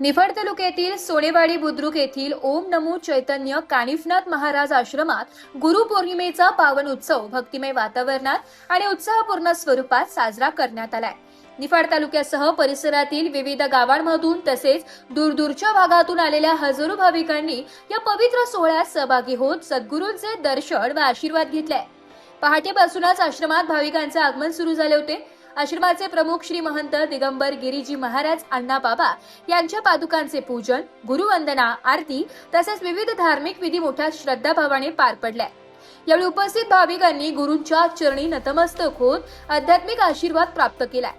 निफाड तालुक्यातील सोनेवाडी बुद्रुक येथील ओम नमो चैतन्य कानिफनाथ महाराज आश्रमात गुरुपौर्णिमेचा पावन उत्सव भक्तिमय वातावरणात आणि उत्साहपूर्ण स्वरूपात साजरा करण्यात आलाय। निफाड तालुक्यासह परिसरातील विविध गावांमधून तसेच दूरदूरच्या भागातून आलेल्या हजारो भाविकांनी या पवित्र सोहळ्यात सहभागी होत सद्गुरूंचे दर्शन व आशीर्वाद घेतले। पहाटेपासूनच आश्रमात भाविकांचे आगमन सुरू झाले होते। आश्रमाचे प्रमुख श्री महंत दिगंबर गिरीजी महाराज अण्णा बाबा यांच्या पादुकांचे पूजन, गुरुवंदना, आरती तसेच विविध धार्मिक विधी मोठ्या श्रद्धाभावाने पार पडल्या। यावेळी उपस्थित भाविकांनी गुरूंच्या चरणी नतमस्तक होत आध्यात्मिक आशीर्वाद प्राप्त केला।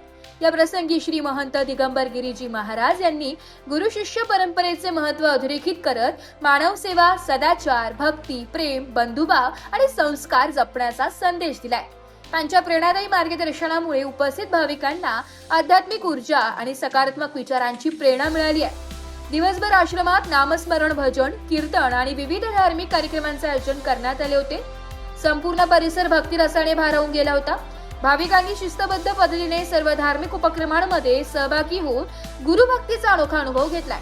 या प्रसंगी श्री महंत दिगंबर गिरीजी महाराज यांनी गुरु शिष्य परंपरेचे महत्त्व अधोरेखित करत मानव सेवा, सदाचार, भक्ती, प्रेम, बंधुभाव आणि संस्कार जपण्याचा संदेश दिलाय। त्यांच्या प्रेरणादायी मार्गदर्शनामुळे उपस्थित भाविकांना आध्यात्मिक ऊर्जा आणि सकारात्मक विचारांची प्रेरणा मिळाली आहे। दिवसभर आश्रमात नामस्मरण, भजन, कीर्तन आणि विविध धार्मिक कार्यक्रमांचे आयोजन करण्यात आले होते। संपूर्ण परिसर भक्तिरसाने भारावून गेला होता। भाविकांनी शिस्तबद्ध पद्धतीने सर्व धार्मिक उपक्रमांमध्ये सहभागी होऊन गुरुभक्तीचा अनोखा अनुभव घेतलाय।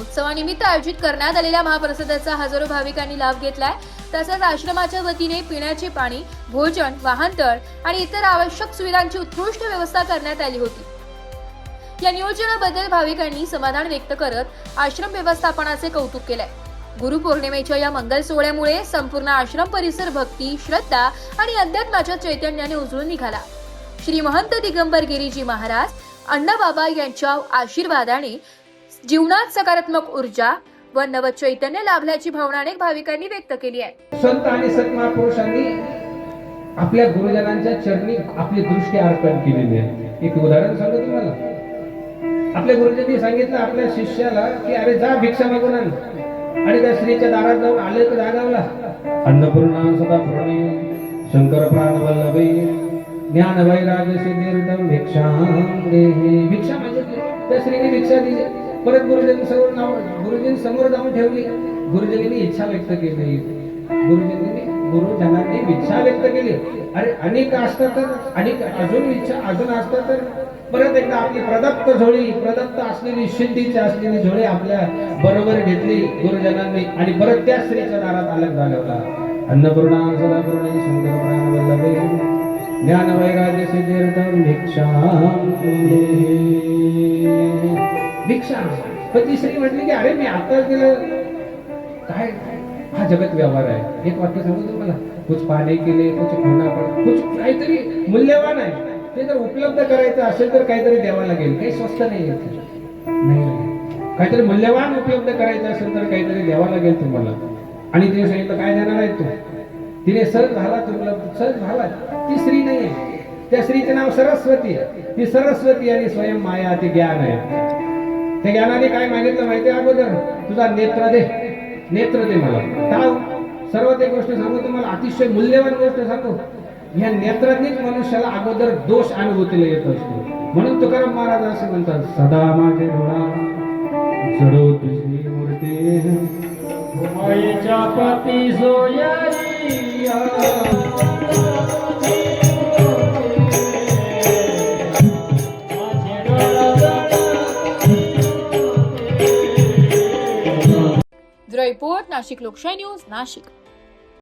उत्सवानिमित्त आयोजित करण्यात आलेल्या महाप्रसादाचा हजारो भाविकांनी लाभ घेतलाय। तसेच आश्रमाच्या वतीने पिण्याचे पाणी, भोजन, वाहनतळ आणि इतर आवश्यक सुविधांची उत्कृष्ट व्यवस्था करण्यात आली होती। या नियोजनाबद्दल भाविकांनी समाधान व्यक्त करत आश्रम व्यवस्थापनाचे कौतुक केले। गुरुपौर्णिमेच्या या मंगल सोहळ्यामुळे संपूर्ण आश्रम परिसर भक्ती, श्रद्धा आणि अध्यात्माच्या चैतन्याने उजळून निघाला। श्री महंत दिगंबर गिरीजी महाराज अण्णा बाबा यांच्या आशीर्वादाने जीवनात सकारात्मक ऊर्जा व नवचैतन्य लाभल्याची भावना अनेक भाविकांनी व्यक्त केली आहे। संत आणि संत महापुरुषांनी आपल्या गुरुजनांच्या चरणी आपली दृष्टी अर्पण केलेली आहे। एक उदाहरण सांगतो तुम्हाला। आपल्या गुरुजींनी सांगितलं आपल्या शिष्याला की अरे जा भिक्षा मागून आण, आणि त्या स्त्रीच्या दारात जाऊन आले तर जागावला, अन्नपूर्णा सदापूर्णे शंकर प्राणवल्लभे ज्ञान वैराग्य सिद्धीर्थम भिक्षां देहि। भिक्षा मागितली, त्या स्त्रीने भिक्षा दिली। परत गुरुजींनी समोर जाऊन ठेवली। गुरुजींनी इच्छा व्यक्त केली, गुरुजनांनी इच्छा व्यक्त केली। अरे अनेक असतात तर अनेक अजून इच्छा अजून असतात तर परत एकदा आपली प्रदत्त असलेली सिद्धीची असलेली झोळी आपल्या बरोबर घेतली गुरुजनांनी आणि परत त्या स्त्रीच्या दारात अलग झाला। अन्नपूर्णा सदापूर्णे शंकर प्राणवल्लभे ज्ञान वैराग्य सिद्धीर्थम भिक्षां भिक्षा। पण ती स्त्री म्हटली की अरे मी आता दिलं काय, हा जगत व्यवहार आहे। एक वाक्य सांगू तुम्हाला, कुछ पाने केले, कुछ होना पण कुछ काहीतरी मूल्यवान आहे, ते जर उपलब्ध करायचं असेल तर काहीतरी द्यावं लागेल। काही स्वस्त नाही, काहीतरी मूल्यवान उपलब्ध करायचं असेल तर काहीतरी द्यावं लागेल तुम्हाला। आणि तिने सांगितलं काय देणार आहे तू? तिने सहज झाला, तुम्हाला सहज झाला। ती स्त्री नाही आहे, त्या स्त्रीचे नाव सरस्वती आहे। ती सरस्वती आणि स्वयं माया, ते ज्ञान आहे। त्या ज्ञानाने काय मागितलं माहिती? अगोदर तुझा नेत्र दे मला। सर्वात एक गोष्ट सांगू तुम्हाला, अतिशय मूल्यवान गोष्ट सांगू। या नेत्रांनीच मनुष्याला अगोदर दोष अनुभूतीला येत असतो। म्हणून तुकाराम महाराज असे म्हणतात, सदा माझे डोळा जडो तुझी मूर्ती मायेच्या पाती सोयरिया। रिपोर्ट नाशिक लोकशाही न्यूज, नाशिक।